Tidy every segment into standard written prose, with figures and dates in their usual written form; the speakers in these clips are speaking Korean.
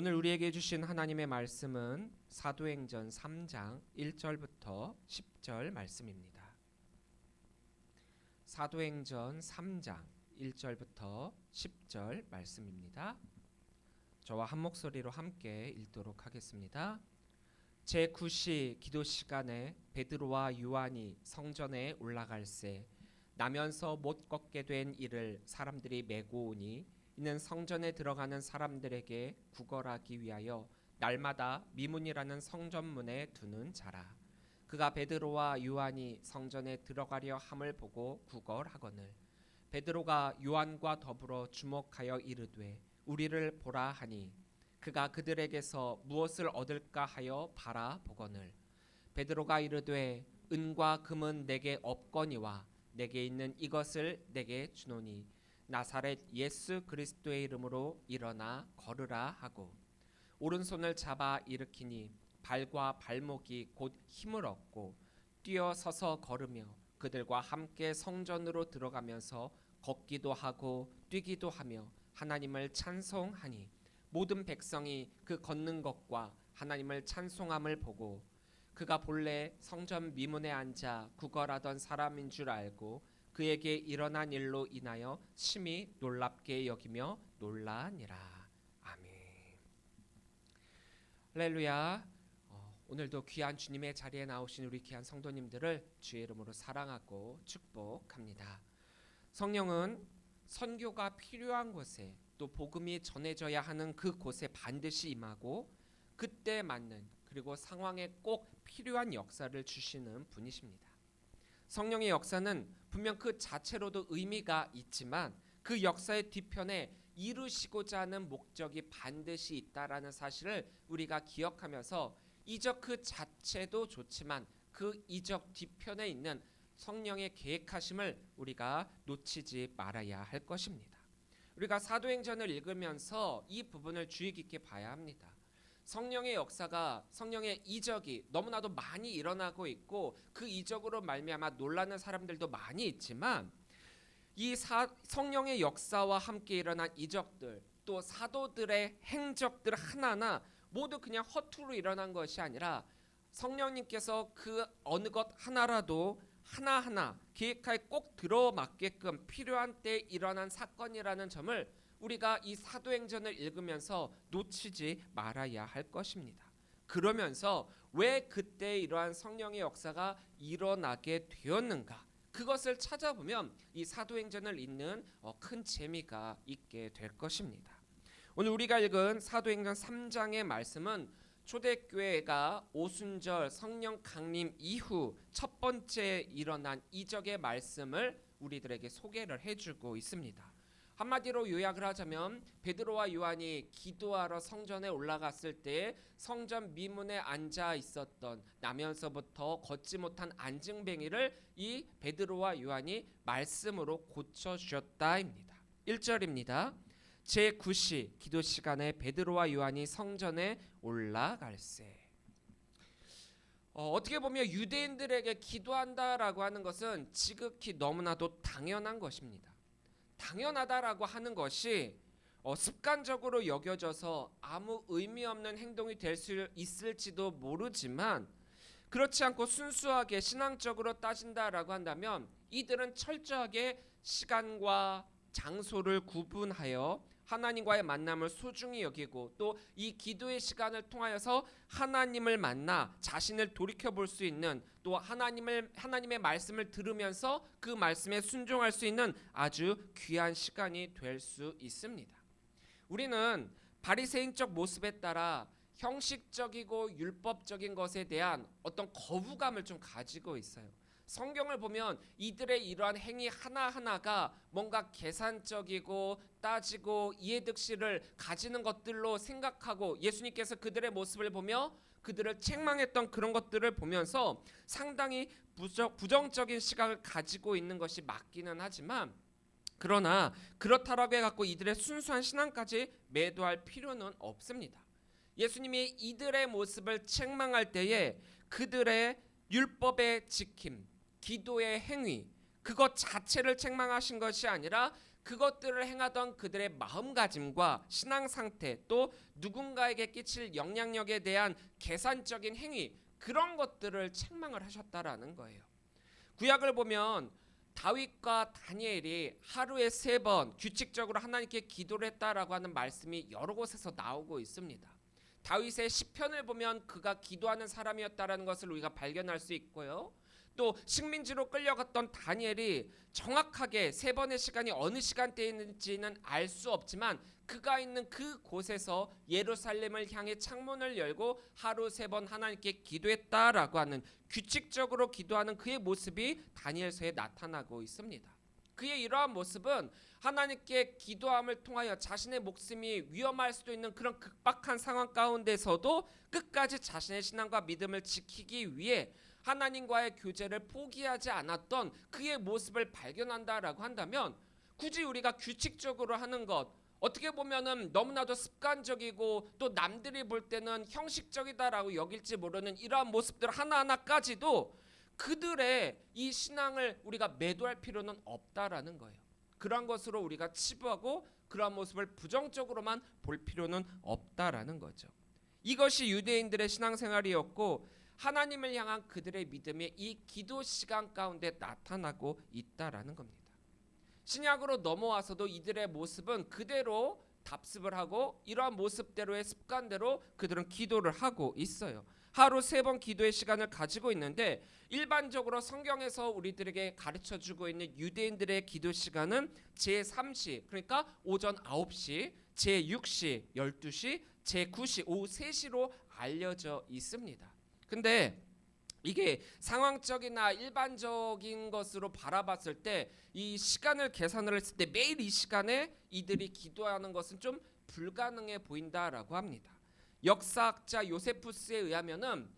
오늘 우리에게 주신 하나님의 말씀은 사도행전 3장 1절부터 10절 말씀입니다. 사도행전 3장 1절부터 10절 말씀입니다. 저와 한 목소리로 함께 읽도록 하겠습니다. 제9시 기도 시간에 베드로와 요한이 성전에 올라갈새 나면서 못 걷게 된 이를 사람들이 메고 오니 이는 성전에 들어가는 사람들에게 구걸하기 위하여 날마다 미문이라는 성전문에 두는 자라. 그가 베드로와 요한이 성전에 들어가려 함을 보고 구걸하거늘 베드로가 요한과 더불어 주목하여 이르되 우리를 보라 하니 그가 그들에게서 무엇을 얻을까 하여 바라보거늘 베드로가 이르되 은과 금은 내게 없거니와 내게 있는 이것을 내게 주노니 나사렛 예수 그리스도의 이름으로 일어나 걸으라 하고 오른손을 잡아 일으키니 발과 발목이 곧 힘을 얻고 뛰어 서서 걸으며 그들과 함께 성전으로 들어가면서 걷기도 하고 뛰기도 하며 하나님을 찬송하니 모든 백성이 그 걷는 것과 하나님을 찬송함을 보고 그가 본래 성전 미문에 앉아 구걸하던 사람인 줄 알고 그에게 일어난 일로 인하여 심히 놀랍게 여기며 놀라니라. 아멘. 할렐루야. 오늘도 귀한 주님의 자리에 나오신 우리 귀한 성도님들을 주의 이름으로 사랑하고 축복합니다. 성령은 선교가 필요한 곳에 또 복음이 전해져야 하는 그곳에 반드시 임하고 그때 맞는 그리고 상황에 꼭 필요한 역사를 주시는 분이십니다. 성령의 역사는 분명 그 자체로도 의미가 있지만 그 역사의 뒤편에 이루시고자 하는 목적이 반드시 있다라는 사실을 우리가 기억하면서 이적 그 자체도 좋지만 그 이적 뒤편에 있는 성령의 계획하심을 우리가 놓치지 말아야 할 것입니다. 우리가 사도행전을 읽으면서 이 부분을 주의 깊게 봐야 합니다. 성령의 역사가 성령의 이적이 너무나도 많이 일어나고 있고 그 이적으로 말미암아 놀라는 사람들도 많이 있지만 이 성령의 역사와 함께 일어난 이적들 또 사도들의 행적들 하나하나 모두 그냥 허투루 일어난 것이 아니라 성령님께서 그 어느 것 하나라도 하나하나 계획하에 꼭 들어맞게끔 필요한 때에 일어난 사건이라는 점을 우리가 이 사도행전을 읽으면서 놓치지 말아야 할 것입니다. 그러면서 왜 그때 이러한 성령의 역사가 일어나게 되었는가 그것을 찾아보면 이 사도행전을 읽는 큰 재미가 있게 될 것입니다. 오늘 우리가 읽은 사도행전 3장의 말씀은 초대교회가 오순절 성령 강림 이후 첫 번째 일어난 이적의 말씀을 우리들에게 소개를 해주고 있습니다. 한마디로 요약을 하자면 베드로와 요한이 기도하러 성전에 올라갔을 때 성전 미문에 앉아 있었던 나면서부터 걷지 못한 안증뱅이를 이 베드로와 요한이 말씀으로 고쳐주셨다입니다. 1절입니다. 제9시 기도 시간에 베드로와 요한이 성전에 올라갈새. 어떻게 보면 유대인들에게 기도한다라고 하는 것은 지극히 너무나도 당연한 것입니다. 당연하다라고 하는 것이 습관적으로 여겨져서 아무 의미 없는 행동이 될 수 있을지도 모르지만 그렇지 않고 순수하게 신앙적으로 따진다라고 한다면 이들은 철저하게 시간과 장소를 구분하여 하나님과의 만남을 소중히 여기고 또 이 기도의 시간을 통하여서 하나님을 만나 자신을 돌이켜볼 수 있는 또 하나님의 말씀을 들으면서 그 말씀에 순종할 수 있는 아주 귀한 시간이 될 수 있습니다. 우리는 바리새인적 모습에 따라 형식적이고 율법적인 것에 대한 어떤 거부감을 좀 가지고 있어요. 성경을 보면 이들의 이러한 행위 하나하나가 뭔가 계산적이고 따지고 이해득실을 가지는 것들로 생각하고 예수님께서 그들의 모습을 보며 그들을 책망했던 그런 것들을 보면서 상당히 부정적인 시각을 가지고 있는 것이 맞기는 하지만 그러나 그렇다라고 해갖고 이들의 순수한 신앙까지 매도할 필요는 없습니다. 예수님이 이들의 모습을 책망할 때에 그들의 율법의 지킴 기도의 행위 그것 자체를 책망하신 것이 아니라 그것들을 행하던 그들의 마음가짐과 신앙 상태, 또 누군가에게 끼칠 영향력에 대한 계산적인 행위, 그런 것들을 책망을 하셨다라는 거예요. 구약을 보면 다윗과 다니엘이 하루에 3번 규칙적으로 하나님께 기도를 했다라고 하는 말씀이 여러 곳에서 나오고 있습니다. 다윗의 시편을 보면 그가 기도하는 사람이었다라는 것을 우리가 발견할 수 있고요. 또 식민지로 끌려갔던 다니엘이 정확하게 3번의 시간이 어느 시간대에 있는지는 알 수 없지만 그가 있는 그 곳에서 예루살렘을 향해 창문을 열고 하루 3번 하나님께 기도했다라고 하는, 규칙적으로 기도하는 그의 모습이 다니엘서에 나타나고 있습니다. 그의 이러한 모습은 하나님께 기도함을 통하여 자신의 목숨이 위험할 수도 있는 그런 극박한 상황 가운데서도 끝까지 자신의 신앙과 믿음을 지키기 위해 하나님과의 교제를 포기하지 않았던 그의 모습을 발견한다라고 한다면, 굳이 우리가 규칙적으로 하는 것, 어떻게 보면은 너무나도 습관적이고 또 남들이 볼 때는 형식적이다라고 여길지 모르는 이러한 모습들 하나하나까지도 그들의 이 신앙을 우리가 매도할 필요는 없다라는 거예요. 그러한 것으로 우리가 치부하고 그러한 모습을 부정적으로만 볼 필요는 없다라는 거죠. 이것이 유대인들의 신앙생활이었고 하나님을 향한 그들의 믿음이 이 기도 시간 가운데 나타나고 있다라는 겁니다. 신약으로 넘어와서도 이들의 모습은 그대로 답습을 하고 이러한 모습대로의 습관대로 그들은 기도를 하고 있어요. 하루 3번 기도의 시간을 가지고 있는데, 일반적으로 성경에서 우리들에게 가르쳐주고 있는 유대인들의 기도 시간은 제3시, 그러니까 오전 9시, 제6시 12시, 제9시 오후 3시로 알려져 있습니다. 근데 이게 상황적이나 일반적인 것으로 바라봤을 때 이 시간을 계산을 했을 때 매일 이 시간에 이들이 기도하는 것은 좀 불가능해 보인다라고 합니다. 역사학자 요세푸스에 의하면은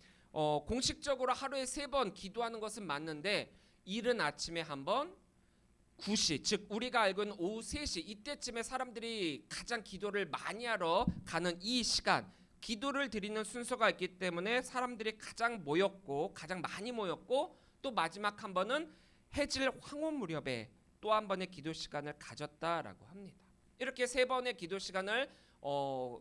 공식적으로 하루에 3번 기도하는 것은 맞는데 이른 아침에 한 번, 9시, 즉 우리가 알고 있는 오후 3시, 이때쯤에 사람들이 가장 기도를 많이 하러 가는 이 시간, 기도를 드리는 순서가 있기 때문에 사람들이 가장 많이 모였고 또 마지막 한 번은 해질 황혼 무렵에 또 한 번의 기도 시간을 가졌다라고 합니다. 이렇게 3번의 기도 시간을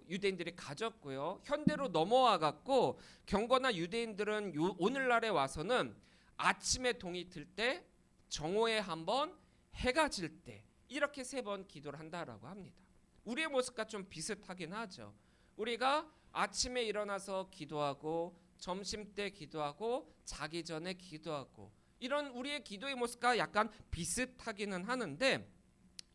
유대인들이 가졌고요. 현대로 넘어와 갖고 경건한 유대인들은 오늘날에 와서는 아침에 동이 들 때, 정오에 한 번, 해가 질 때 이렇게 3번 기도를 한다라고 합니다. 우리의 모습과 좀 비슷하긴 하죠. 우리가 아침에 일어나서 기도하고 점심 때 기도하고 자기 전에 기도하고 이런 우리의 기도의 모습과 약간 비슷하기는 하는데,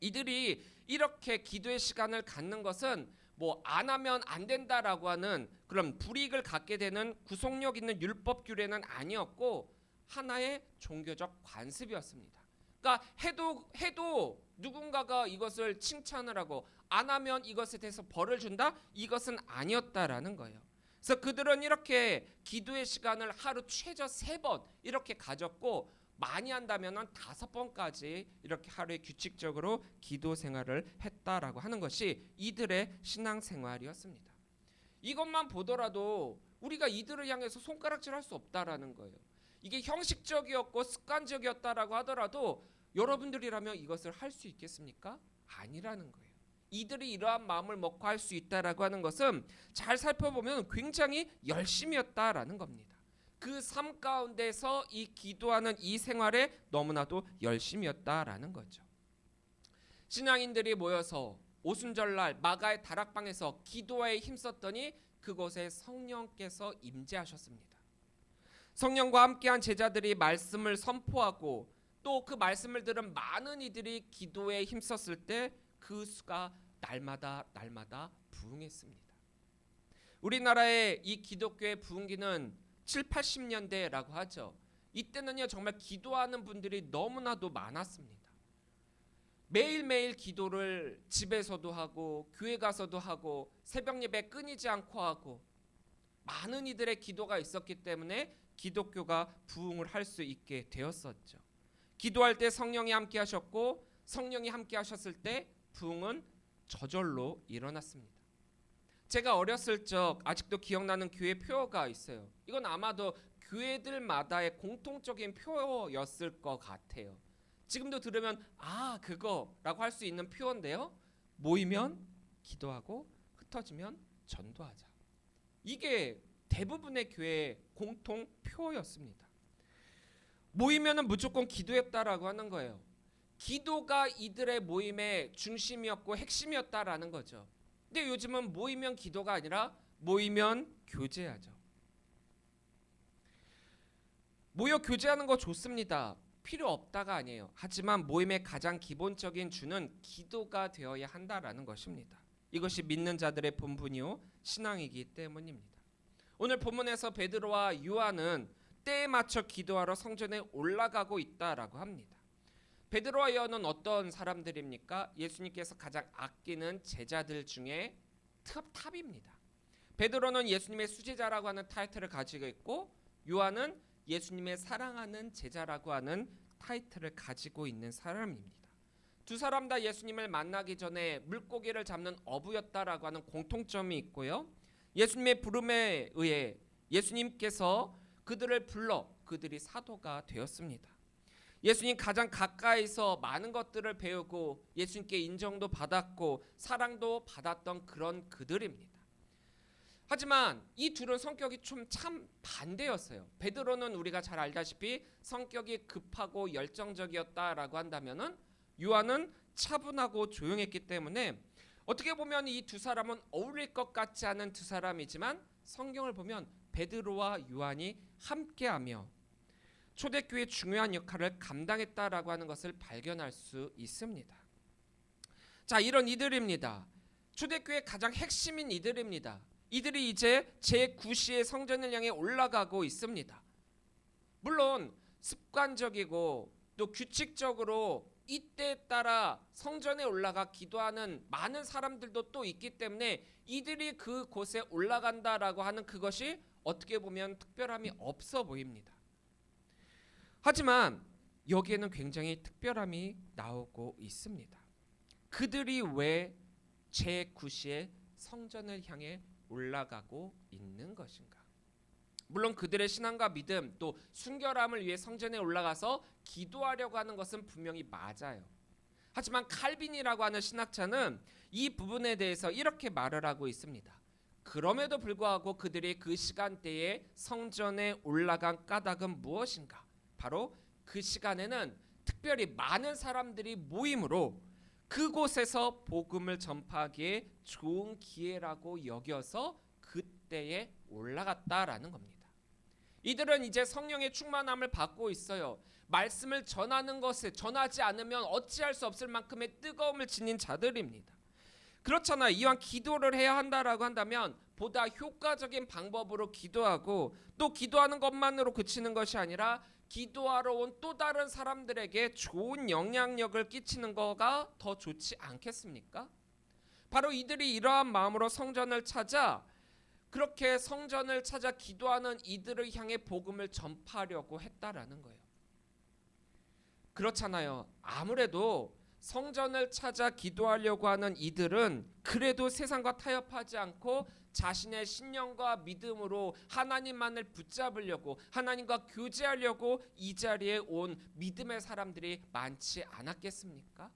이들이 이렇게 기도의 시간을 갖는 것은 뭐 안 하면 안 된다라고 하는 그런 불이익을 갖게 되는 구속력 있는 율법 규례는 아니었고 하나의 종교적 관습이었습니다. 그러니까 해도 누군가가 이것을 칭찬을 하고 안 하면 이것에 대해서 벌을 준다? 이것은 아니었다라는 거예요. 그래서 그들은 이렇게 기도의 시간을 하루 최저 3번 이렇게 가졌고 많이 한다면 5번까지 이렇게 하루에 규칙적으로 기도 생활을 했다라고 하는 것이 이들의 신앙생활이었습니다. 이것만 보더라도 우리가 이들을 향해서 손가락질할 수 없다라는 거예요. 이게 형식적이었고 습관적이었다라고 하더라도 여러분들이라면 이것을 할 수 있겠습니까? 아니라는 거예요. 이들이 이러한 마음을 먹고 할 수 있다라고 하는 것은 잘 살펴보면 굉장히 열심이었다라는 겁니다. 그 삶 가운데서 이 기도하는 이 생활에 너무나도 열심이었다라는 거죠. 신앙인들이 모여서 오순절날 마가의 다락방에서 기도에 힘썼더니 그곳에 성령께서 임재하셨습니다. 성령과 함께한 제자들이 말씀을 선포하고 또 그 말씀을 들은 많은 이들이 기도에 힘썼을 때 그 수가 날마다 부흥했습니다. 우리나라의 이 기독교의 부흥기는 7, 80년대라고 하죠. 이때는요 정말 기도하는 분들이 너무나도 많았습니다. 매일매일 기도를 집에서도 하고 교회 가서도 하고 새벽 예배 끊이지 않고 하고 많은 이들의 기도가 있었기 때문에 기독교가 부흥을 할 수 있게 되었었죠. 기도할 때 성령이 함께 하셨고 성령이 함께 하셨을 때 부흥은 저절로 일어났습니다. 제가 어렸을 적 아직도 기억나는 교회 표어가 있어요. 이건 아마도 교회들마다의 공통적인 표어였을 것 같아요. 지금도 들으면 아 그거라고 할 수 있는 표어인데요. 모이면 기도하고 흩어지면 전도하자. 이게 대부분의 교회의 공통 표어였습니다. 모이면은 무조건 기도했다라고 하는 거예요. 기도가 이들의 모임의 중심이었고 핵심이었다라는 거죠. 근데 요즘은 모이면 기도가 아니라 모이면 교제하죠. 모여 교제하는 거 좋습니다. 필요 없다가 아니에요. 하지만 모임의 가장 기본적인 주는 기도가 되어야 한다라는 것입니다. 이것이 믿는 자들의 본분이요 신앙이기 때문입니다. 오늘 본문에서 베드로와 요한은 때에 맞춰 기도하러 성전에 올라가고 있다라고 합니다. 베드로와 요한은 어떤 사람들입니까? 예수님께서 가장 아끼는 제자들 중에 탑입니다. 베드로는 예수님의 수제자라고 하는 타이틀을 가지고 있고, 요한은 예수님의 사랑하는 제자라고 하는 타이틀을 가지고 있는 사람입니다. 두 사람 다 예수님을 만나기 전에 물고기를 잡는 어부였다라고 하는 공통점이 있고요. 예수님의 부름에 의해 예수님께서 그들을 불러 그들이 사도가 되었습니다. 예수님 가장 가까이서 많은 것들을 배우고 예수님께 인정도 받았고 사랑도 받았던 그런 그들입니다. 하지만 이 둘은 성격이 좀 참 반대였어요. 베드로는 우리가 잘 알다시피 성격이 급하고 열정적이었다라고 한다면은 요한은 차분하고 조용했기 때문에 어떻게 보면 이 두 사람은 어울릴 것 같지 않은 두 사람이지만 성경을 보면 베드로와 요한이 함께하며 초대교회의 중요한 역할을 감당했다라고 하는 것을 발견할 수 있습니다. 자, 이런 이들입니다. 초대교회의 가장 핵심인 이들입니다. 이들이 이제 제9시의 성전을 향해 올라가고 있습니다. 물론 습관적이고 또 규칙적으로 이때에 따라 성전에 올라가 기도하는 많은 사람들도 또 있기 때문에 이들이 그곳에 올라간다라고 하는 그것이 어떻게 보면 특별함이 없어 보입니다. 하지만 여기에는 굉장히 특별함이 나오고 있습니다. 그들이 왜 제9시의 성전을 향해 올라가고 있는 것인가? 물론 그들의 신앙과 믿음 또 순결함을 위해 성전에 올라가서 기도하려고 하는 것은 분명히 맞아요. 하지만 칼빈이라고 하는 신학자는 이 부분에 대해서 이렇게 말을 하고 있습니다. 그럼에도 불구하고 그들이 그 시간대에 성전에 올라간 까닭은 무엇인가? 바로 그 시간에는 특별히 많은 사람들이 모임으로 그곳에서 복음을 전파하기에 좋은 기회라고 여겨서 그때에 올라갔다라는 겁니다. 이들은 이제 성령의 충만함을 받고 있어요. 말씀을 전하는 것에 전하지 않으면 어찌할 수 없을 만큼의 뜨거움을 지닌 자들입니다. 그렇잖아요. 이왕 기도를 해야 한다라고 한다면 보다 효과적인 방법으로 기도하고 또 기도하는 것만으로 그치는 것이 아니라 기도하러 온 또 다른 사람들에게 좋은 영향력을 끼치는 거가 더 좋지 않겠습니까? 바로 이들이 이러한 마음으로 성전을 찾아 그렇게 성전을 찾아 기도하는 이들을 향해 복음을 전파하려고 했다라는 거예요. 그렇잖아요. 아무래도 성전을 찾아 기도하려고 하는 이들은 그래도 세상과 타협하지 않고 자신의 신령과 믿음으로 하나님만을 붙잡으려고 하나님과 교제하려고 이 자리에 온 믿음의 사람들이 많지 않았겠습니까?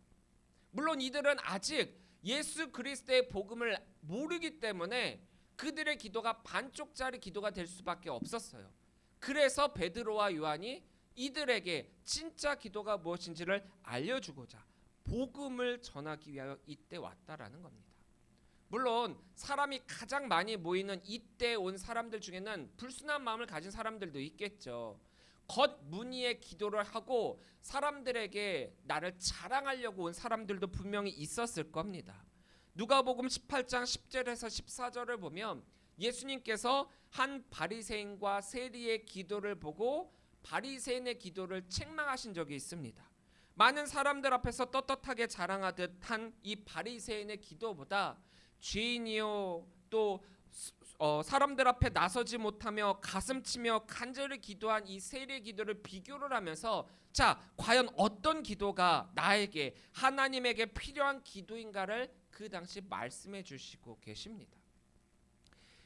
물론 이들은 아직 예수 그리스도의 복음을 모르기 때문에 그들의 기도가 반쪽짜리 기도가 될 수밖에 없었어요. 그래서 베드로와 요한이 이들에게 진짜 기도가 무엇인지를 알려주고자 복음을 전하기 위하여 이때 왔다라는 겁니다. 물론 사람이 가장 많이 모이는 이때 온 사람들 중에는 불순한 마음을 가진 사람들도 있겠죠. 겉무늬의 기도를 하고 사람들에게 나를 자랑하려고 온 사람들도 분명히 있었을 겁니다. 누가복음 18장 10절에서 14절을 보면 예수님께서 한 바리새인과 세리의 기도를 보고 바리새인의 기도를 책망하신 적이 있습니다. 많은 사람들 앞에서 떳떳하게 자랑하듯 한 이 바리새인의 기도보다 죄인이요 또 사람들 앞에 나서지 못하며 가슴치며 간절히 기도한 이 세리의 기도를 비교를 하면서 자 과연 어떤 기도가 나에게 하나님에게 필요한 기도인가를 그 당시 말씀해 주시고 계십니다.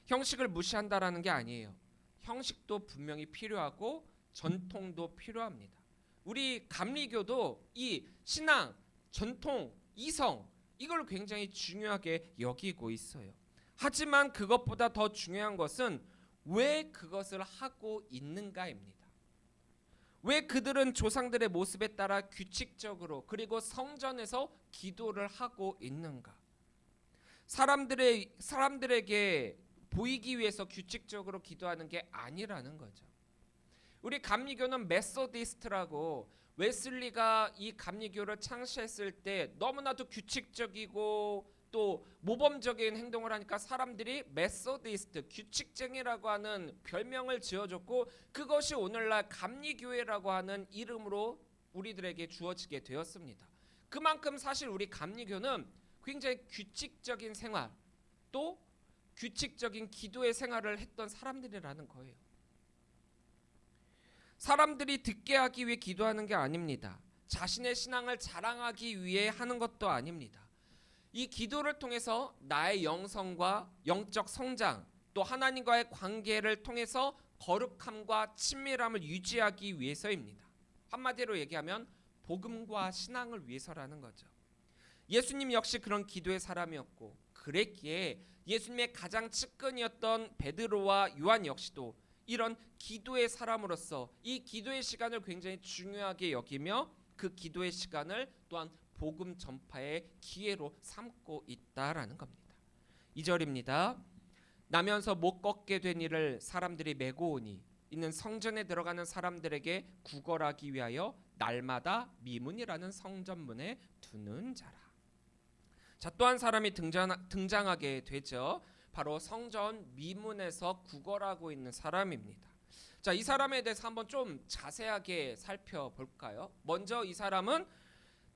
형식을 무시한다라는 게 아니에요. 형식도 분명히 필요하고 전통도 필요합니다. 우리 감리교도 이 신앙, 전통, 이성 이걸 굉장히 중요하게 여기고 있어요. 하지만 그것보다 더 중요한 것은 왜 그것을 하고 있는가입니다. 왜 그들은 조상들의 모습에 따라 규칙적으로 그리고 성전에서 기도를 하고 있는가? 사람들에게 보이기 위해서 규칙적으로 기도하는 게 아니라는 거죠. 우리 감리교는 메소디스트라고 웨슬리가 이 감리교를 창시했을 때 너무나도 규칙적이고 또 모범적인 행동을 하니까 사람들이 메소디스트, 규칙쟁이라고 하는 별명을 지어줬고 그것이 오늘날 감리교회라고 하는 이름으로 우리들에게 주어지게 되었습니다. 그만큼 사실 우리 감리교는 굉장히 규칙적인 생활 또 규칙적인 기도의 생활을 했던 사람들이라는 거예요. 사람들이 듣게 하기 위해 기도하는 게 아닙니다. 자신의 신앙을 자랑하기 위해 하는 것도 아닙니다. 이 기도를 통해서 나의 영성과 영적 성장 또 하나님과의 관계를 통해서 거룩함과 친밀함을 유지하기 위해서입니다. 한마디로 얘기하면 복음과 신앙을 위해서라는 거죠. 예수님 역시 그런 기도의 사람이었고 그랬기에 예수님의 가장 측근이었던 베드로와 요한 역시도 이런 기도의 사람으로서 이 기도의 시간을 굉장히 중요하게 여기며 그 기도의 시간을 또한 복음 전파의 기회로 삼고 있다라는 겁니다. 2절입니다. 나면서 못 걷게 된 이를 사람들이 메고 오니 이는 성전에 들어가는 사람들에게 구걸하기 위하여 날마다 미문이라는 성전문에 두는 자라. 자, 또 한 사람이 등장하게 되죠. 바로 성전 미문에서 구걸하고 있는 사람입니다. 자, 이 사람에 대해서 한번 좀 자세하게 살펴볼까요? 먼저 이 사람은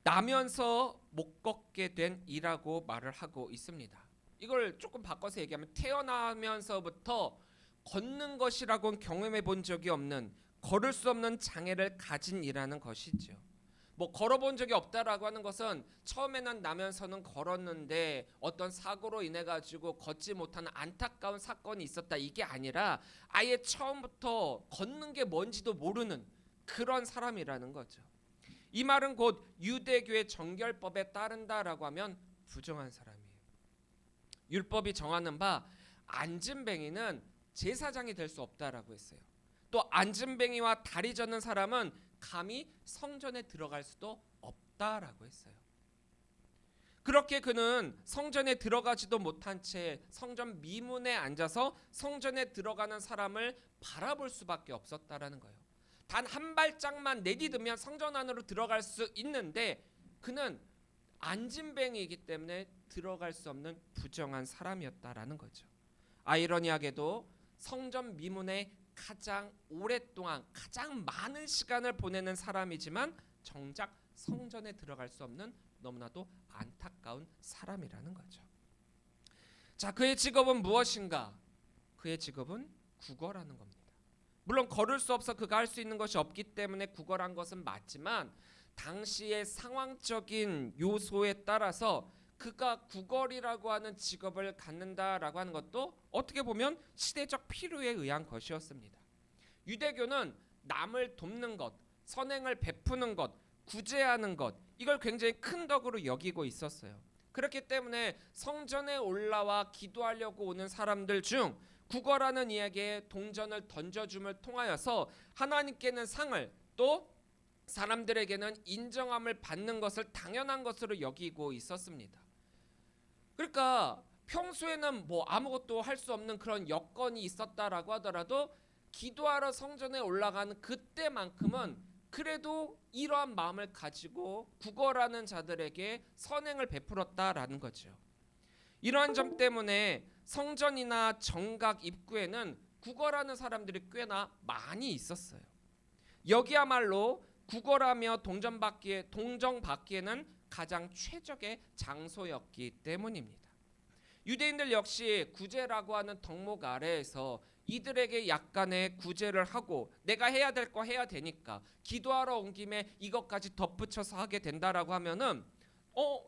나면서 못 걷게 된 이라고 말을 하고 있습니다. 이걸 조금 바꿔서 얘기하면 태어나면서부터 걷는 것이라고는 경험해 본 적이 없는 걸을 수 없는 장애를 가진 이라는 것이죠. 뭐 걸어본 적이 없다라고 하는 것은 처음에는 나면서는 걸었는데 어떤 사고로 인해 가지고 걷지 못하는 안타까운 사건이 있었다 이게 아니라 아예 처음부터 걷는 게 뭔지도 모르는 그런 사람이라는 거죠. 이 말은 곧 유대교의 정결법에 따른다라고 하면 부정한 사람이에요. 율법이 정하는 바 안진뱅이는 제사장이 될 수 없다라고 했어요. 또 안진뱅이와 다리 젓는 사람은 감히 성전에 들어갈 수도 없다라고 했어요. 그렇게 그는 성전에 들어가지도 못한 채 성전 미문에 앉아서 성전에 들어가는 사람을 바라볼 수밖에 없었다라는 거예요. 단 한 발짝만 내디디면 성전 안으로 들어갈 수 있는데 그는 안진뱅이이기 때문에 들어갈 수 없는 부정한 사람이었다라는 거죠. 아이러니하게도 성전 미문에 가장 오랫동안 가장 많은 시간을 보내는 사람이지만 정작 성전에 들어갈 수 없는 너무나도 안타까운 사람이라는 거죠. 자, 그의 직업은 무엇인가? 그의 직업은 구걸하는 겁니다. 물론 걸을 수 없어 그가 할 수 있는 것이 없기 때문에 구걸한 것은 맞지만 당시의 상황적인 요소에 따라서 그가 구걸이라고 하는 직업을 갖는다라고 하는 것도 어떻게 보면 시대적 필요에 의한 것이었습니다. 유대교는 남을 돕는 것, 선행을 베푸는 것, 구제하는 것 이걸 굉장히 큰 덕으로 여기고 있었어요. 그렇기 때문에 성전에 올라와 기도하려고 오는 사람들 중 구걸하는 이에게 동전을 던져줌을 통하여서 하나님께는 상을 또 사람들에게는 인정함을 받는 것을 당연한 것으로 여기고 있었습니다. 그러니까 평소에는 뭐 아무것도 할 수 없는 그런 여건이 있었다라고 하더라도 기도하러 성전에 올라가는 그때만큼은 그래도 이러한 마음을 가지고 구걸하는 자들에게 선행을 베풀었다라는 거죠. 이러한 점 때문에 성전이나 정각 입구에는 구걸하는 사람들이 꽤나 많이 있었어요. 여기야말로 구걸하며 동정받기에는 가장 최적의 장소였기 때문입니다. 유대인들 역시 구제라고 하는 덕목 아래에서 이들에게 약간의 구제를 하고 내가 해야 될 거 해야 되니까 기도하러 온 김에 이것까지 덧붙여서 하게 된다라고 하면은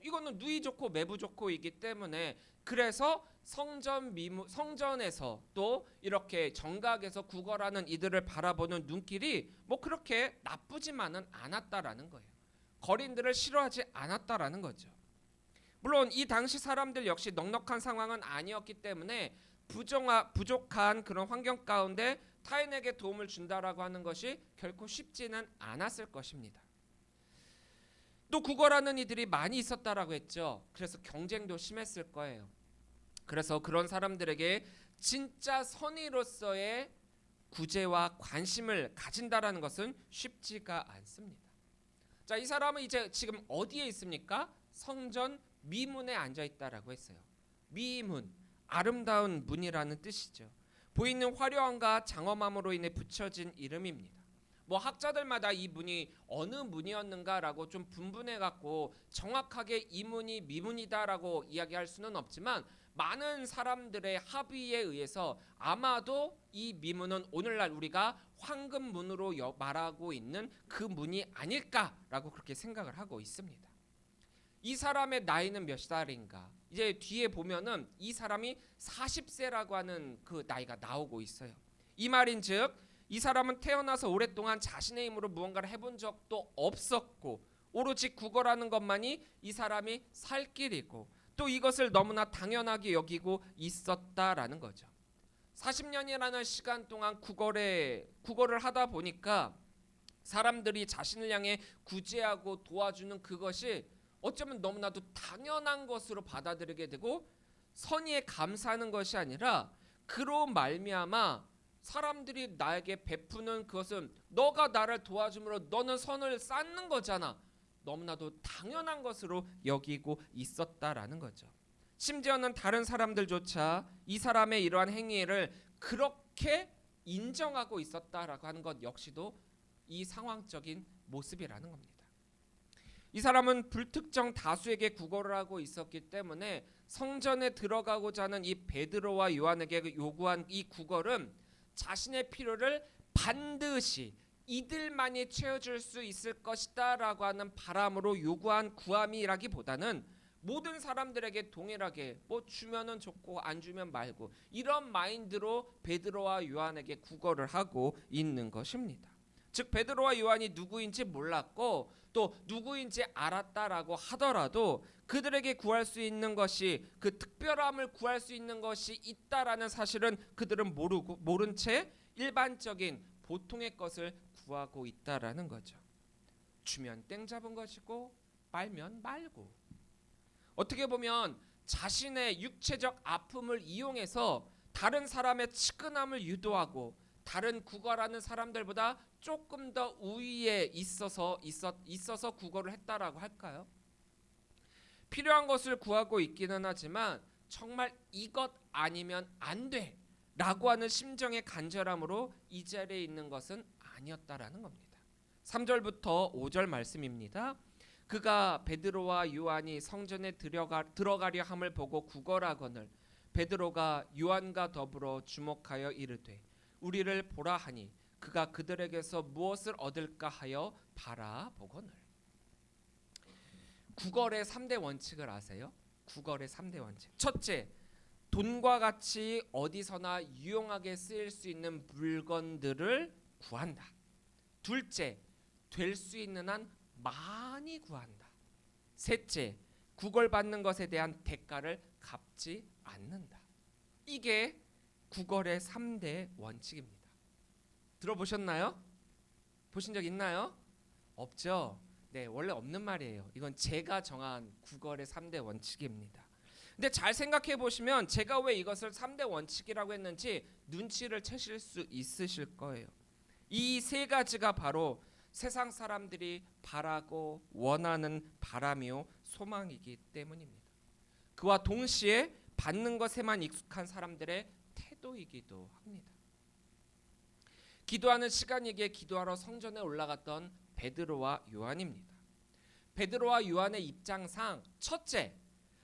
이거는 누이 좋고 매부 좋고이기 때문에 그래서 성전에서 또 이렇게 정각에서 구걸하는 이들을 바라보는 눈길이 뭐 그렇게 나쁘지만은 않았다라는 거예요. 거린들을 싫어하지 않았다라는 거죠. 물론 이 당시 사람들 역시 넉넉한 상황은 아니었기 때문에 부족한 그런 환경 가운데 타인에게 도움을 준다라고 하는 것이 결코 쉽지는 않았을 것입니다. 또 구걸하는 이들이 많이 있었다라고 했죠. 그래서 경쟁도 심했을 거예요. 그래서 그런 사람들에게 진짜 선의로서의 구제와 관심을 가진다라는 것은 쉽지가 않습니다. 자, 이 사람은 이제 지금 어디에 있습니까? 성전 미문에 앉아 있다라고 했어요. 미문, 아름다운 문이라는 뜻이죠. 보이는 화려함과 장엄함으로 인해 붙여진 이름입니다. 뭐 학자들마다 이 문이 어느 문이었는가라고 좀 분분해 갖고 정확하게 이 문이 미문이다라고 이야기할 수는 없지만 많은 사람들의 합의에 의해서 아마도 이 미문은 오늘날 우리가 황금문으로 말하고 있는 그 문이 아닐까라고 그렇게 생각을 하고 있습니다. 이 사람의 나이는 몇 살인가? 이제 뒤에 보면은 이 사람이 40세라고 하는 그 나이가 나오고 있어요. 이 말인즉 이 사람은 태어나서 오랫동안 자신의 힘으로 무언가를 해본 적도 없었고 오로지 구걸하는 것만이 이 사람이 살 길이고 또 이것을 너무나 당연하게 여기고 있었다라는 거죠. 40년이라는 시간 동안 구걸을 하다 보니까 사람들이 자신을 향해 구제하고 도와주는 그것이 어쩌면 너무나도 당연한 것으로 받아들이게 되고 선의에 감사하는 것이 아니라 그로 말미암아 사람들이 나에게 베푸는 그것은 너가 나를 도와줌으로 너는 선을 쌓는 거잖아. 너무나도 당연한 것으로 여기고 있었다라는 거죠. 심지어는 다른 사람들조차 이 사람의 이러한 행위를 그렇게 인정하고 있었다라고 하는 것 역시도 이 상황적인 모습이라는 겁니다. 이 사람은 불특정 다수에게 구걸을 하고 있었기 때문에 성전에 들어가고자 하는 이 베드로와 요한에게 요구한 이 구걸은 자신의 필요를 반드시 이들만이 채워줄 수 있을 것이다 라고 하는 바람으로 요구한 구함이라기보다는 모든 사람들에게 동일하게 뭐 주면은 좋고 안 주면 말고 이런 마인드로 베드로와 요한에게 구걸을 하고 있는 것입니다. 즉 베드로와 요한이 누구인지 몰랐고 또 누구인지 알았다라고 하더라도 그들에게 구할 수 있는 것이 그 특별함을 구할 수 있는 것이 있다라는 사실은 그들은 모른 채 일반적인 보통의 것을 구하고 있다라는 거죠. 주면 땡 잡은 것이고 말면 말고 어떻게 보면 자신의 육체적 아픔을 이용해서 다른 사람의 치근함을 유도하고 다른 구걸하는 사람들보다 조금 더 우위에 있어서 구걸을 했다라고 할까요? 필요한 것을 구하고 있기는 하지만 정말 이것 아니면 안 돼 라고 하는 심정의 간절함으로 이 자리에 있는 것은 아니었다라는 겁니다. 3절부터 5절 말씀입니다. 그가 베드로와 요한이 성전에 들어가려 함을 보고 구걸하거늘 베드로가 요한과 더불어 주목하여 이르되 우리를 보라 하니 그가 그들에게서 무엇을 얻을까 하여 바라보거늘. 구걸의 3대 원칙을 아세요? 구걸의 3대 원칙. 첫째, 돈과 같이 어디서나 유용하게 쓰일 수 있는 물건들을 구한다. 둘째, 될 수 있는 한 많이 구한다. 셋째, 구걸받는 것에 대한 대가를 갚지 않는다. 이게 구걸의 3대 원칙입니다. 들어보셨나요? 보신 적 있나요? 없죠? 네, 원래 없는 말이에요. 이건 제가 정한 구걸의 3대 원칙입니다. 근데 잘 생각해 보시면 제가 왜 이것을 3대 원칙이라고 했는지 눈치를 채실 수 있으실 거예요. 이 세 가지가 바로 세상 사람들이 바라고 원하는 바람이요 소망이기 때문입니다. 그와 동시에 받는 것에만 익숙한 사람들의 태도이기도 합니다. 기도하는 시간이기에 기도하러 성전에 올라갔던 베드로와 요한입니다. 베드로와 요한의 입장상 첫째,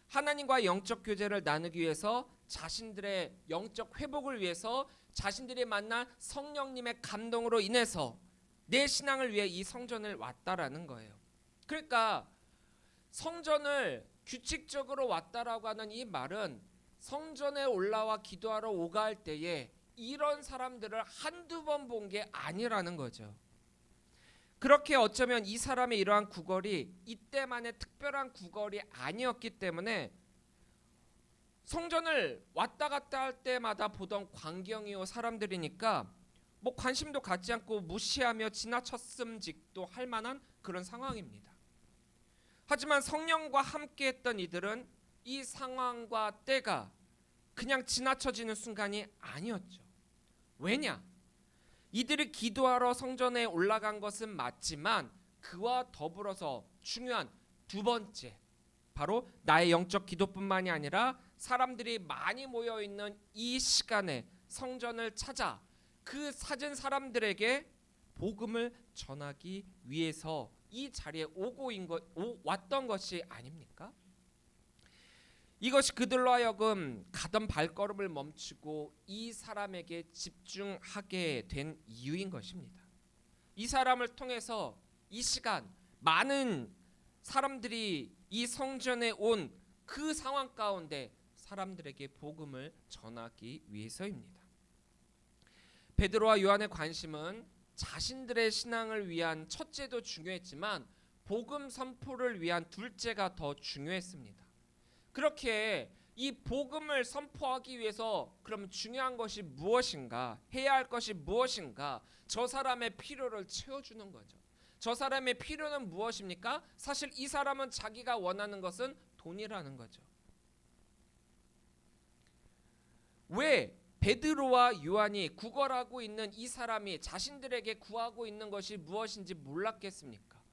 하나님과 영적 교제를 나누기 위해서 자신들의 영적 회복을 위해서 자신들이 만난 성령님의 감동으로 인해서 내 신앙을 위해 이 성전을 왔다라는 거예요. 그러니까 성전을 규칙적으로 왔다라고 하는 이 말은 성전에 올라와 기도하러 오갈 때에 이런 사람들을 한두 번 본 게 아니라는 거죠. 그렇게 어쩌면 이 사람의 이러한 구걸이 이때만의 특별한 구걸이 아니었기 때문에 성전을 왔다 갔다 할 때마다 보던 광경이요 사람들이니까 뭐 관심도 갖지 않고 무시하며 지나쳤음직도 할 만한 그런 상황입니다. 하지만 성령과 함께했던 이들은 이 상황과 때가 그냥 지나쳐지는 순간이 아니었죠. 왜냐? 이들이 기도하러 성전에 올라간 것은 맞지만 그와 더불어서 중요한 두 번째, 바로 나의 영적 기도뿐만이 아니라 사람들이 많이 모여 있는 이 시간에 성전을 찾아 그 찾은 사람들에게 복음을 전하기 위해서 이 자리에 왔던 것이 아닙니까? 이것이 그들로 하여금 가던 발걸음을 멈추고 이 사람에게 집중하게 된 이유인 것입니다. 이 사람을 통해서 이 시간 많은 사람들이 이 성전에 온 그 상황 가운데 사람들에게 복음을 전하기 위해서입니다. 베드로와 요한의 관심은 자신들의 신앙을 위한 첫째도 중요했지만 복음 선포를 위한 둘째가 더 중요했습니다. 그렇게 이 복음을 선포하기 위해서 그럼 중요한 것이 무엇인가? 해야 할 것이 무엇인가? 저 사람의 필요를 채워주는 거죠. 저 사람의 필요는 무엇입니까? 사실 이 사람은 자기가 원하는 것은 돈이라는 거죠. 왜 베드로와 요한이 구걸하고 있는 이 사람이 자신들에게 구하고 있는 것이 무엇인지 몰랐겠습니까?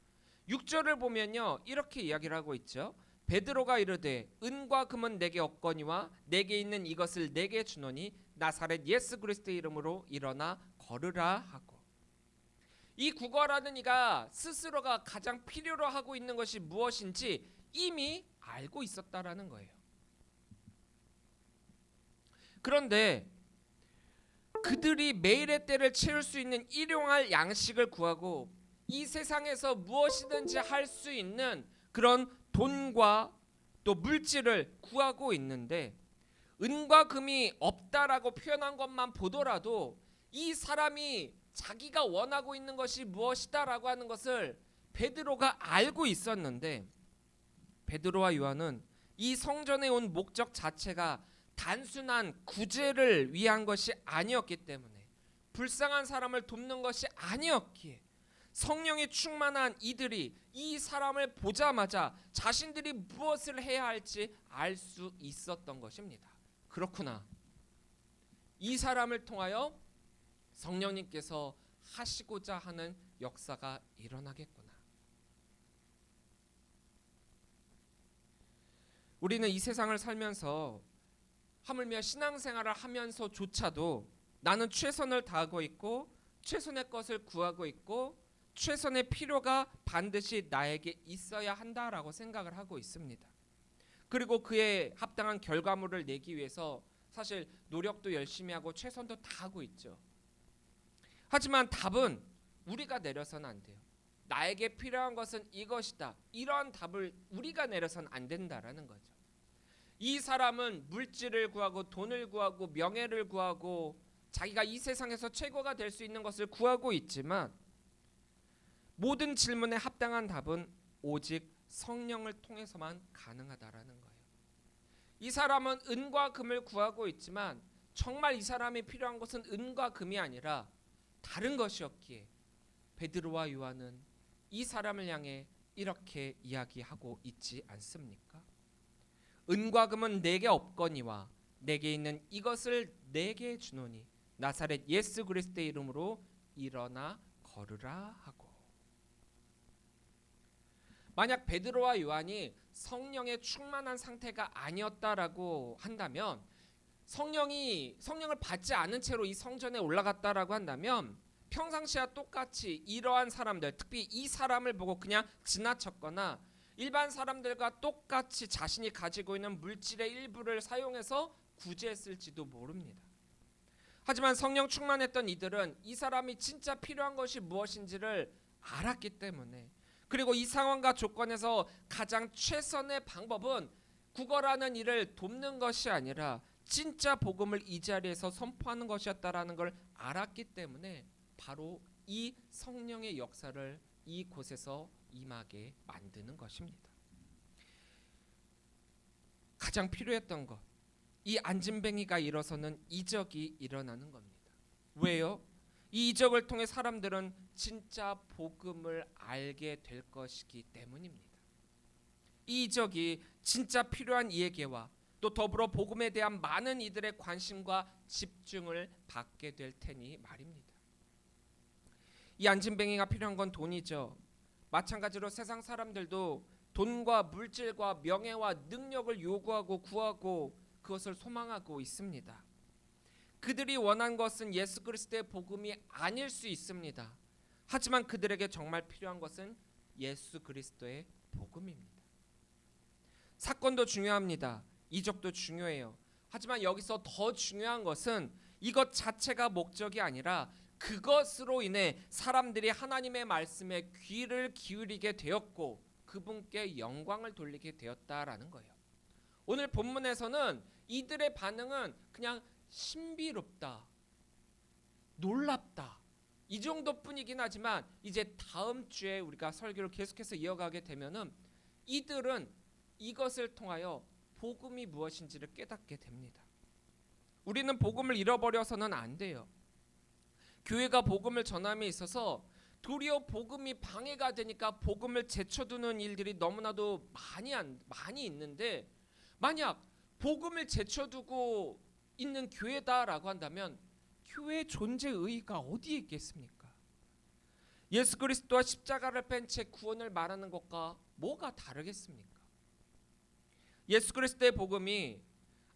6절을 보면요, 이렇게 이야기를 하고 있죠. 베드로가 이르되 은과 금은 내게 없거니와 내게 있는 이것을 내게 주노니 나사렛 예수 그리스도의 이름으로 일어나 걸으라 하고, 이 구걸하는 이가 스스로가 가장 필요로 하고 있는 것이 무엇인지 이미 알고 있었다라는 거예요. 그런데 그들이 매일의 때를 채울 수 있는 일용할 양식을 구하고 이 세상에서 무엇이든지 할 수 있는 그런 돈과 또 물질을 구하고 있는데, 은과 금이 없다라고 표현한 것만 보더라도 이 사람이 자기가 원하고 있는 것이 무엇이다라고 하는 것을 베드로가 알고 있었는데, 베드로와 요한은 이 성전에 온 목적 자체가 단순한 구제를 위한 것이 아니었기 때문에, 불쌍한 사람을 돕는 것이 아니었기에 성령이 충만한 이들이 이 사람을 보자마자 자신들이 무엇을 해야 할지 알 수 있었던 것입니다. 그렇구나, 이 사람을 통하여 성령님께서 하시고자 하는 역사가 일어나겠구나. 우리는 이 세상을 살면서 하물며 신앙생활을 하면서조차도 나는 최선을 다하고 있고 최선의 것을 구하고 있고 최선의 필요가 반드시 나에게 있어야 한다라고 생각을 하고 있습니다. 그리고 그에 합당한 결과물을 내기 위해서 사실 노력도 열심히 하고 최선도 다하고 있죠. 하지만 답은 우리가 내려서는 안 돼요. 나에게 필요한 것은 이것이다, 이러한 답을 우리가 내려서는 안 된다라는 거죠. 이 사람은 물질을 구하고 돈을 구하고 명예를 구하고 자기가 이 세상에서 최고가 될 수 있는 것을 구하고 있지만, 모든 질문에 합당한 답은 오직 성령을 통해서만 가능하다라는 거예요. 이 사람은 은과 금을 구하고 있지만 정말 이 사람이 필요한 것은 은과 금이 아니라 다른 것이었기에 베드로와 요한은 이 사람을 향해 이렇게 이야기하고 있지 않습니까? 은과 금은 내게 없거니와 내게 있는 이것을 내게 주노니 나사렛 예수 그리스도의 이름으로 일어나 걸으라 하고. 만약 베드로와 요한이 성령의 충만한 상태가 아니었다라고 한다면, 성령을 받지 않은 채로 이 성전에 올라갔다라고 한다면, 평상시와 똑같이 이러한 사람들, 특히 이 사람을 보고 그냥 지나쳤거나 일반 사람들과 똑같이 자신이 가지고 있는 물질의 일부를 사용해서 구제했을지도 모릅니다. 하지만 성령 충만했던 이들은 이 사람이 진짜 필요한 것이 무엇인지를 알았기 때문에 그리고 이 상황과 조건에서 가장 최선의 방법은 구걸하는 일을 돕는 것이 아니라 진짜 복음을 이 자리에서 선포하는 것이었다라는 걸 알았기 때문에 바로 이 성령의 역사를 이곳에서 임하게 만드는 것입니다. 가장 필요했던 것, 이 안진뱅이가 일어서는 이적이 일어나는 겁니다. 왜요? 이 이적을 통해 사람들은 진짜 복음을 알게 될 것이기 때문입니다. 이 이적이 진짜 필요한 이에게와 또 더불어 복음에 대한 많은 이들의 관심과 집중을 받게 될 테니 말입니다. 이 안진뱅이가 필요한 건 돈이죠. 마찬가지로 세상 사람들도 돈과 물질과 명예와 능력을 요구하고 구하고 그것을 소망하고 있습니다. 그들이 원한 것은 예수 그리스도의 복음이 아닐 수 있습니다. 하지만 그들에게 정말 필요한 것은 예수 그리스도의 복음입니다. 사건도 중요합니다. 이적도 중요해요. 하지만 여기서 더 중요한 것은 이것 자체가 목적이 아니라 그것으로 인해 사람들이 하나님의 말씀에 귀를 기울이게 되었고 그분께 영광을 돌리게 되었다라는 거예요. 오늘 본문에서는 이들의 반응은 그냥 신비롭다, 놀랍다 이 정도뿐이긴 하지만 이제 다음 주에 우리가 설교를 계속해서 이어가게 되면은 이들은 이것을 통하여 복음이 무엇인지를 깨닫게 됩니다. 우리는 복음을 잃어버려서는 안 돼요. 교회가 복음을 전함에 있어서 도리어 복음이 방해가 되니까 복음을 제쳐두는 일들이 너무나도 많이 있는데 만약 복음을 제쳐두고 있는 교회다라고 한다면 교회의 존재 의의가 어디에 있겠습니까? 예수 그리스도와 십자가를 뺀 채 구원을 말하는 것과 뭐가 다르겠습니까? 예수 그리스도의 복음이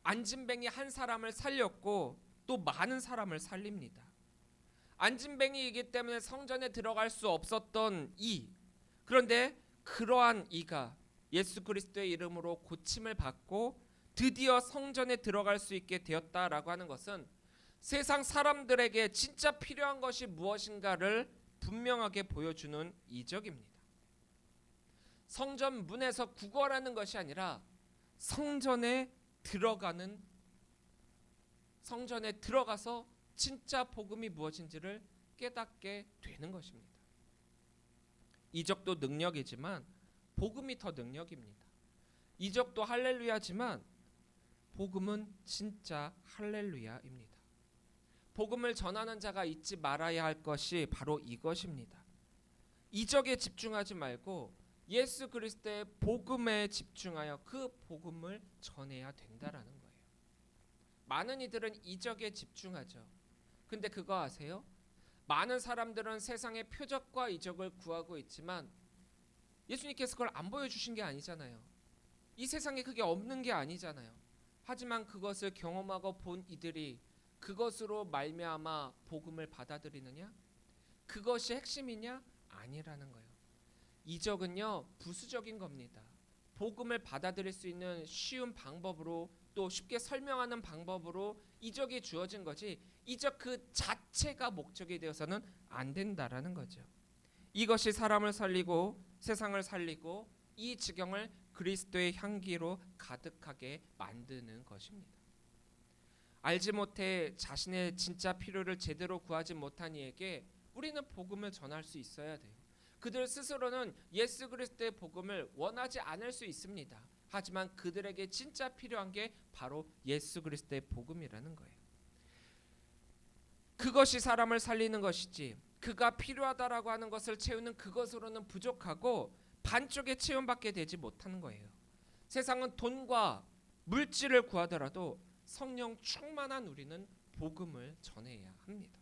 안진뱅이 한 사람을 살렸고 또 많은 사람을 살립니다. 안진뱅이이기 때문에 성전에 들어갈 수 없었던 그런데 그러한 이가 예수 그리스도의 이름으로 고침을 받고 드디어 성전에 들어갈 수 있게 되었다라고 하는 것은 세상 사람들에게 진짜 필요한 것이 무엇인가를 분명하게 보여주는 이적입니다. 성전 문에서 구걸하는 것이 아니라 성전에 들어가서 진짜 복음이 무엇인지를 깨닫게 되는 것입니다. 이적도 능력이지만 복음이 더 능력입니다. 이적도 할렐루야지만 복음은 진짜 할렐루야입니다. 복음을 전하는 자가 잊지 말아야 할 것이 바로 이것입니다. 이적에 집중하지 말고 예수 그리스도의 복음에 집중하여 그 복음을 전해야 된다라는 거예요. 많은 이들은 이적에 집중하죠. 근데 그거 아세요? 많은 사람들은 세상의 표적과 이적을 구하고 있지만 예수님께서 그걸 안 보여주신 게 아니잖아요. 이 세상에 그게 없는 게 아니잖아요. 하지만 그것을 경험하고 본 이들이 그것으로 말미암아 복음을 받아들이느냐? 그것이 핵심이냐? 아니라는 거예요. 이적은요 부수적인 겁니다. 복음을 받아들일 수 있는 쉬운 방법으로 또 쉽게 설명하는 방법으로 이적이 주어진 거지 이적 그 자체가 목적이 되어서는 안 된다라는 거죠. 이것이 사람을 살리고 세상을 살리고 이 지경을 그리스도의 향기로 가득하게 만드는 것입니다. 알지 못해 자신의 진짜 필요를 제대로 구하지 못한 이에게 우리는 복음을 전할 수 있어야 돼요. 그들 스스로는 예수 그리스도의 복음을 원하지 않을 수 있습니다. 하지만 그들에게 진짜 필요한 게 바로 예수 그리스도의 복음이라는 거예요. 그것이 사람을 살리는 것이지 그가 필요하다라고 하는 것을 채우는 그것으로는 부족하고 반쪽에 채움받게 되지 못하는 거예요. 세상은 돈과 물질을 구하더라도 성령 충만한 우리는 복음을 전해야 합니다.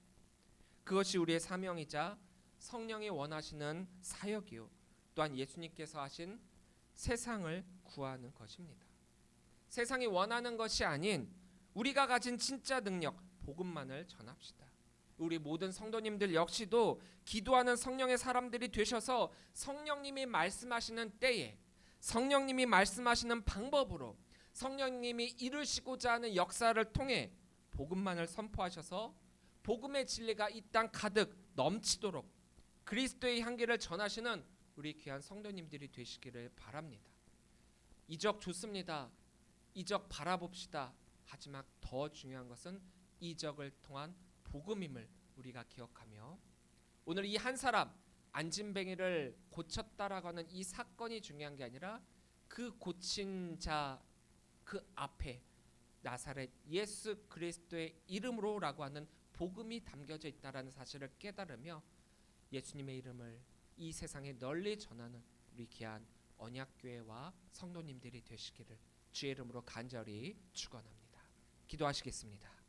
그것이 우리의 사명이자 성령이 원하시는 사역이요 또한 예수님께서 하신 세상을 구하는 것입니다. 세상이 원하는 것이 아닌 우리가 가진 진짜 능력 복음만을 전합시다. 우리 모든 성도님들 역시도 기도하는 성령의 사람들이 되셔서 성령님이 말씀하시는 때에 성령님이 말씀하시는 방법으로 성령님이 이루시고자 하는 역사를 통해 복음만을 선포하셔서 복음의 진리가 이 땅 가득 넘치도록 그리스도의 향기를 전하시는 우리 귀한 성도님들이 되시기를 바랍니다. 이적 좋습니다. 이적 바라봅시다. 하지만 더 중요한 것은 이적을 통한 복음임을 우리가 기억하며 오늘 이 한 사람 안진뱅이를 고쳤다라고 하는 이 사건이 중요한 게 아니라 그 고친 자 그 앞에 나사렛 예수 그리스도의 이름으로라고 하는 복음이 담겨져 있다라는 사실을 깨달으며 예수님의 이름을 이 세상에 널리 전하는 우리 귀한 언약교회와 성도님들이 되시기를 주의 이름으로 간절히 축원합니다. 기도하시겠습니다.